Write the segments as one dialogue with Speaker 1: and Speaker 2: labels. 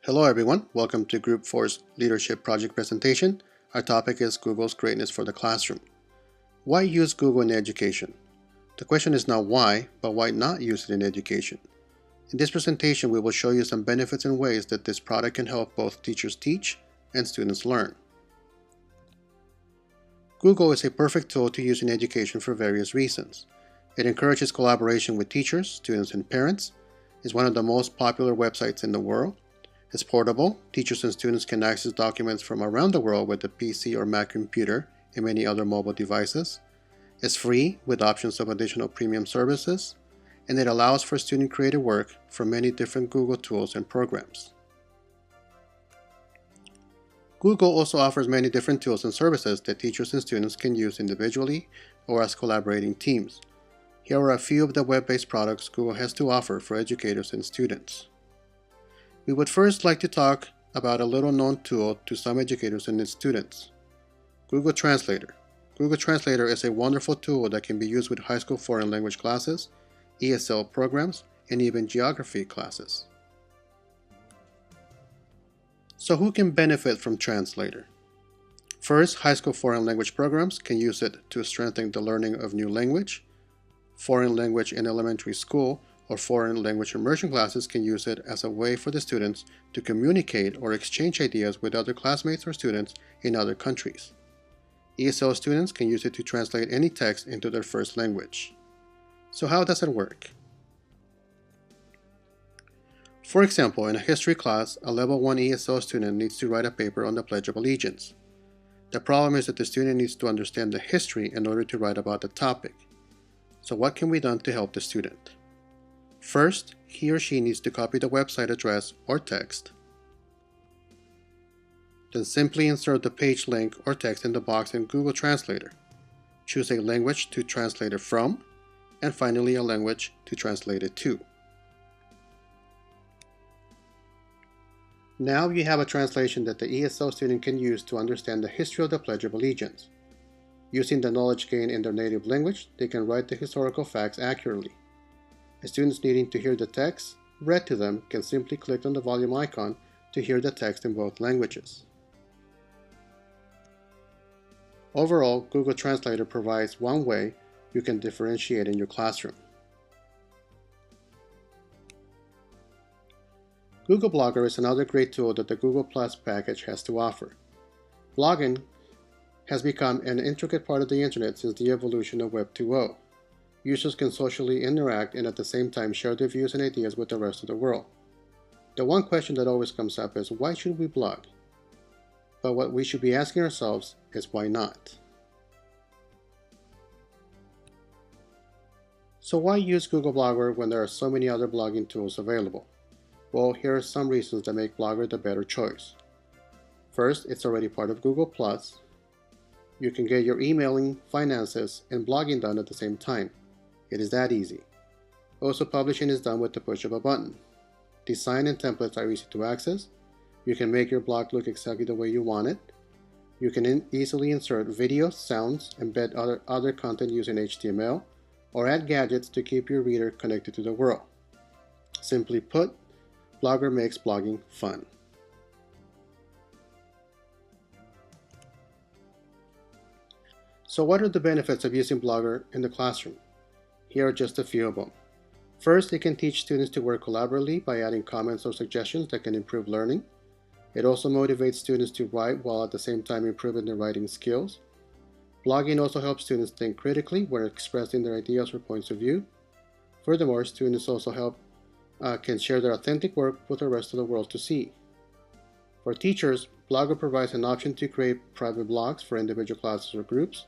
Speaker 1: Hello everyone, welcome to Group 4's Leadership Project presentation. Our topic is Google's greatness for the classroom. Why use Google in education? The question is not why, but why not use it in education? In this presentation, we will show you some benefits and ways that this product can help both teachers teach and students learn. Google is a perfect tool to use in education for various reasons. It encourages collaboration with teachers, students, and parents, is one of the most popular websites in the world. It's portable. Teachers and students can access documents from around the world with a PC or Mac computer and many other mobile devices. It's free with options of additional premium services, and it allows for student-created work from many different Google tools and programs. Google also offers many different tools and services that teachers and students can use individually or as collaborating teams. Here are a few of the web-based products Google has to offer for educators and students. We would first like to talk about a little-known tool to some educators and students. Google Translator. Google Translator is a wonderful tool that can be used with high school foreign language classes, ESL programs, and even geography classes. So who can benefit from Translator? First, high school foreign language programs can use it to strengthen the learning of new language. Foreign language in elementary school or foreign language immersion classes can use it as a way for the students to communicate or exchange ideas with other classmates or students in other countries. ESL students can use it to translate any text into their first language. So how does it work? For example, in a history class, a level 1 ESL student needs to write a paper on the Pledge of Allegiance. The problem is that the student needs to understand the history in order to write about the topic. So what can be done to help the student? First, he or she needs to copy the website address or text. Then simply insert the page link or text in the box in Google Translator. Choose a language to translate it from, and finally a language to translate it to. Now you have a translation that the ESL student can use to understand the history of the Pledge of Allegiance. Using the knowledge gained in their native language, they can write the historical facts accurately. Students needing to hear the text read to them can simply click on the volume icon to hear the text in both languages. Overall, Google Translator provides one way you can differentiate in your classroom. Google Blogger is another great tool that the Google Plus package has to offer. Blogging has become an intricate part of the internet since the evolution of Web 2.0. Users can socially interact and at the same time share their views and ideas with the rest of the world. The one question that always comes up is, why should we blog? But what we should be asking ourselves is, why not? So why use Google Blogger when there are so many other blogging tools available? Well, here are some reasons that make Blogger the better choice. First, it's already part of Google+. You can get your emailing, finances, and blogging done at the same time. It is that easy. Also, publishing is done with the push of a button. Design and templates are easy to access. You can make your blog look exactly the way you want it. You can easily insert videos, sounds, embed other content using HTML, or add gadgets to keep your reader connected to the world. Simply put, Blogger makes blogging fun. So what are the benefits of using Blogger in the classroom? Here are just a few of them. First, it can teach students to work collaboratively by adding comments or suggestions that can improve learning. It also motivates students to write while at the same time improving their writing skills. Blogging also helps students think critically when expressing their ideas or points of view. Furthermore, students also can share their authentic work with the rest of the world to see. For teachers, Blogger provides an option to create private blogs for individual classes or groups.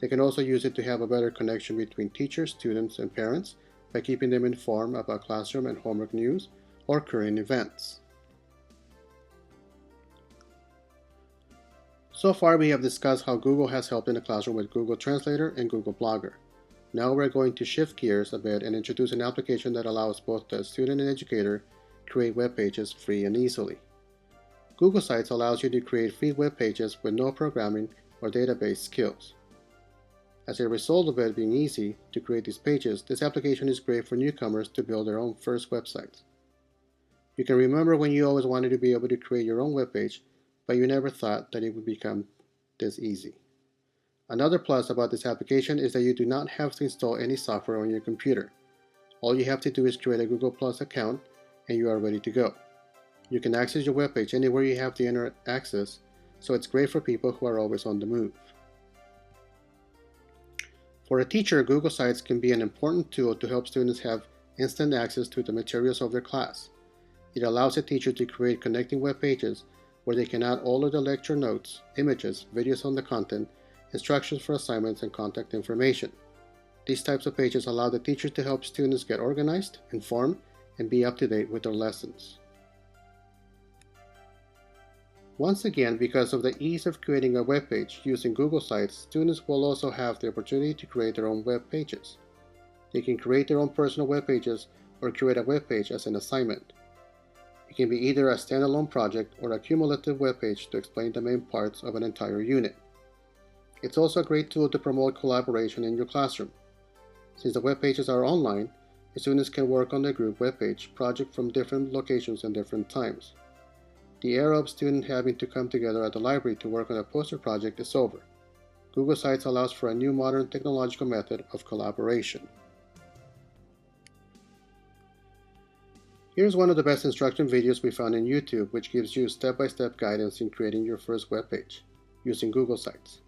Speaker 1: They can also use it to have a better connection between teachers, students, and parents by keeping them informed about classroom and homework news or current events. So far, we have discussed how Google has helped in the classroom with Google Translator and Google Blogger. Now we're going to shift gears a bit and introduce an application that allows both the student and educator to create web pages free and easily. Google Sites allows you to create free web pages with no programming or database skills. As a result of it being easy to create these pages, this application is great for newcomers to build their own first websites. You can remember when you always wanted to be able to create your own web page, but you never thought that it would become this easy. Another plus about this application is that you do not have to install any software on your computer. All you have to do is create a Google Plus account and you are ready to go. You can access your web page anywhere you have the internet access, so it's great for people who are always on the move. For a teacher, Google Sites can be an important tool to help students have instant access to the materials of their class. It allows a teacher to create connecting web pages where they can add all of the lecture notes, images, videos on the content, instructions for assignments, and contact information. These types of pages allow the teacher to help students get organized, informed, and be up to date with their lessons. Once again, because of the ease of creating a web page using Google Sites, students will also have the opportunity to create their own web pages. They can create their own personal web pages or create a web page as an assignment. It can be either a standalone project or a cumulative web page to explain the main parts of an entire unit. It's also a great tool to promote collaboration in your classroom. Since the web pages are online, the students can work on their group web page project from different locations and different times. The era of students having to come together at the library to work on a poster project is over. Google Sites allows for a new modern technological method of collaboration. Here's one of the best instruction videos we found in YouTube, which gives you step-by-step guidance in creating your first web page using Google Sites.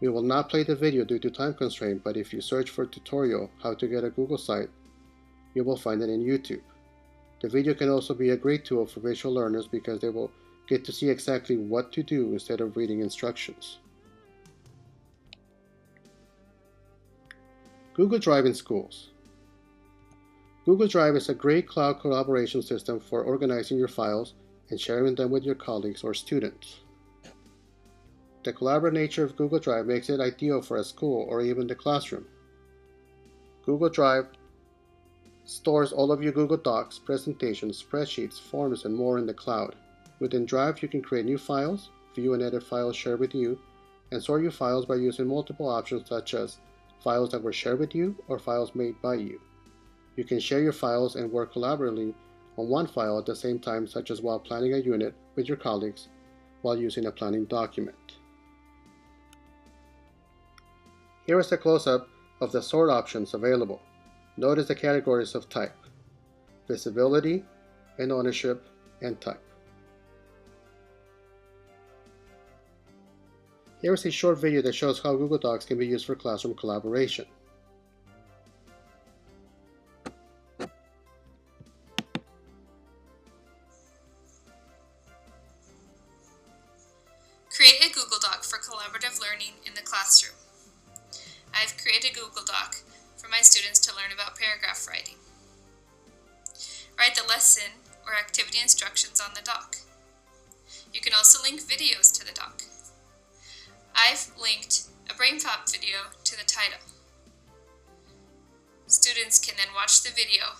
Speaker 1: We will not play the video due to time constraint, but if you search for tutorial how to get a Google site, you will find it in YouTube. The video can also be a great tool for visual learners because they will get to see exactly what to do instead of reading instructions. Google Drive in schools. Google Drive is a great cloud collaboration system for organizing your files and sharing them with your colleagues or students. The collaborative nature of Google Drive makes it ideal for a school or even the classroom. Google Drive stores all of your Google Docs, presentations, spreadsheets, forms, and more in the cloud. Within Drive, you can create new files, view and edit files shared with you, and sort your files by using multiple options such as files that were shared with you or files made by you. You can share your files and work collaboratively on one file at the same time, such as while planning a unit with your colleagues while using a planning document. Here is a close-up of the sort options available. Notice the categories of type, visibility, and ownership, and type. Here is a short video that shows how Google Docs can be used for classroom collaboration.
Speaker 2: Create a Google Doc for collaborative learning in the classroom. I've created a Google Doc for my students to learn about paragraph writing. Write the lesson or activity instructions on the doc. You can also link videos to the doc. I've linked a brain pop video to the title. Students can then watch the video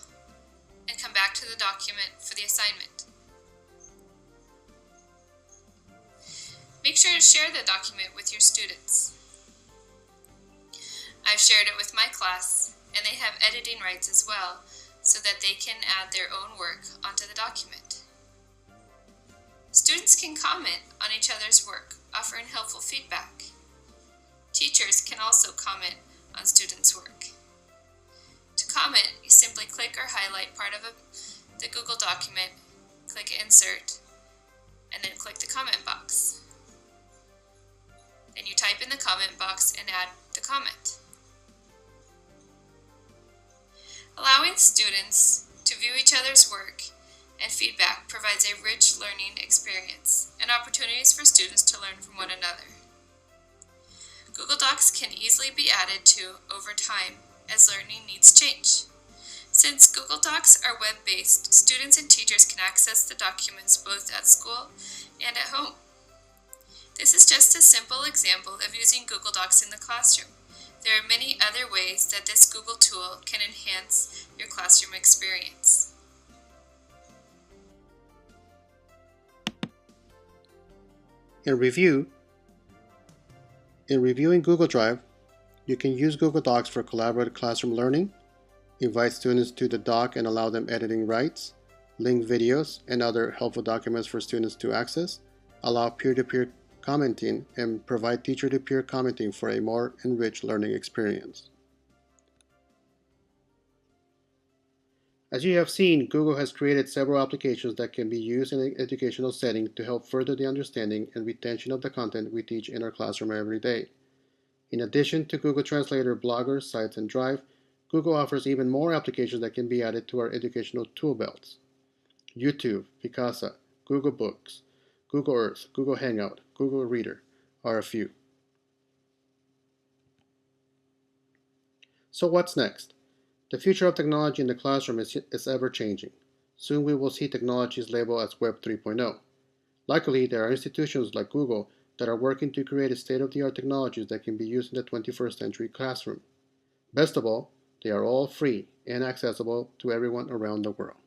Speaker 2: and come back to the document for the assignment. Make sure to share the document with your students. I've shared it with my class, and they have editing rights as well, so that they can add their own work onto the document. Students can comment on each other's work, offering helpful feedback. Teachers can also comment on students' work. To comment, you simply click or highlight part of the Google document, click Insert, and then click the comment box. Then you type in the comment box and add the comment. Allowing students to view each other's work and feedback provides a rich learning experience and opportunities for students to learn from one another. Google Docs can easily be added to over time as learning needs change. Since Google Docs are web-based, students and teachers can access the documents both at school and at home. This is just a simple example of using Google Docs in the classroom. There are many other ways that this Google tool can enhance your classroom experience.
Speaker 1: In reviewing Google Drive, you can use Google Docs for collaborative classroom learning, invite students to the doc and allow them editing rights, link videos, and other helpful documents for students to access, allow peer-to-peer commenting, and provide teacher-to-peer commenting for a more enriched learning experience. As you have seen, Google has created several applications that can be used in an educational setting to help further the understanding and retention of the content we teach in our classroom every day. In addition to Google Translator, Blogger, Sites, and Drive, Google offers even more applications that can be added to our educational tool belts. YouTube, Picasa, Google Books, Google Earth, Google Hangout, Google Reader are a few. So what's next? The future of technology in the classroom is ever changing. Soon we will see technologies labeled as Web 3.0. Luckily, there are institutions like Google that are working to create state-of-the-art technologies that can be used in the 21st century classroom. Best of all, they are all free and accessible to everyone around the world.